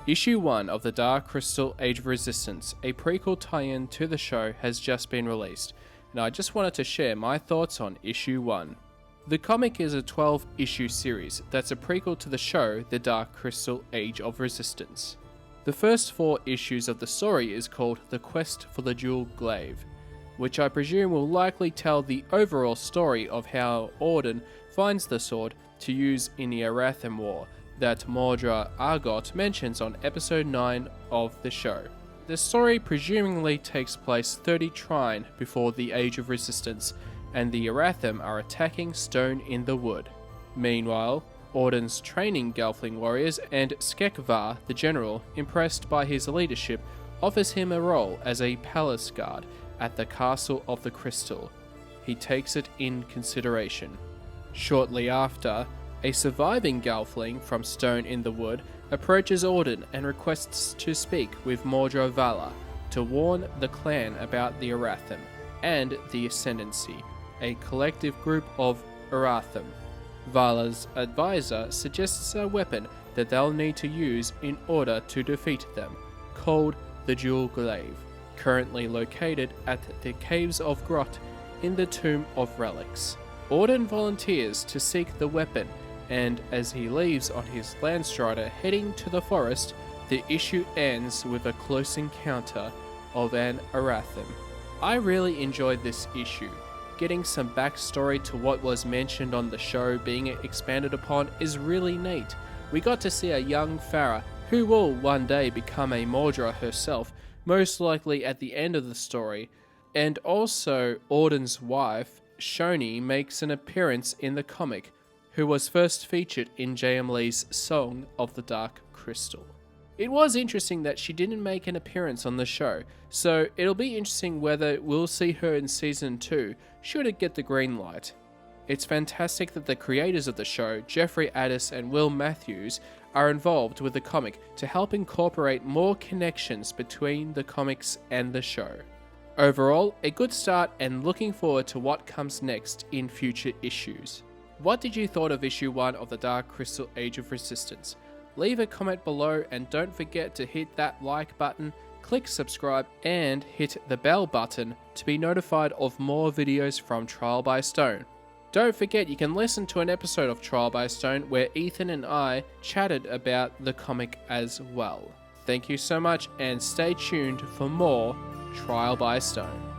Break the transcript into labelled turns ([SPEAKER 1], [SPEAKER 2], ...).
[SPEAKER 1] Issue 1 of the Dark Crystal Age of Resistance, a prequel tie-in to the show, has just been released, and I just wanted to share my thoughts on Issue 1. The comic is a 12-issue series that's a prequel to the show The Dark Crystal Age of Resistance. The first 4 issues of the story is called The Quest for the Jewel Glaive, which I presume will likely tell the overall story of how Auden finds the sword to use in the Aratham War that Mordra Argot mentions on episode 9 of the show. The story presumably takes place 30 Trine before the Age of Resistance, and the Aratham are attacking Stone in the Wood. Meanwhile, Auden's training Gelfling warriors and Skekvar, the general, impressed by his leadership, offers him a role as a palace guard at the Castle of the Crystal. He takes it in consideration. Shortly after, a surviving Gelfling from Stone in the Wood approaches Auden and requests to speak with Mordra Vala to warn the clan about the Aratham and the Ascendancy, a collective group of Aratham. Vala's advisor suggests a weapon that they'll need to use in order to defeat them, called the Jewel Glaive, currently located at the Caves of Grot in the Tomb of Relics. Auden volunteers to seek the weapon, and as he leaves on his Landstrider heading to the forest, the issue ends with a close encounter of an Aratham. I really enjoyed this issue. Getting some backstory to what was mentioned on the show being expanded upon is really neat. We got to see a young Farah who will one day become a Mordra herself, most likely at the end of the story, and also Auden's wife, Shoni, makes an appearance in the comic, who was first featured in J.M. Lee's Song of the Dark Crystal. It was interesting that she didn't make an appearance on the show, so it'll be interesting whether we'll see her in Season 2, should it get the green light. It's fantastic that the creators of the show, Jeffrey Addis and Will Matthews, are involved with the comic to help incorporate more connections between the comics and the show. Overall, a good start and looking forward to what comes next in future issues. What did you thought of issue 1 of the Dark Crystal Age of Resistance? Leave a comment below and don't forget to hit that like button, click subscribe and hit the bell button to be notified of more videos from Trial by Stone. Don't forget you can listen to an episode of Trial by Stone where Ethan and I chatted about the comic as well. Thank you so much and stay tuned for more Trial by Stone.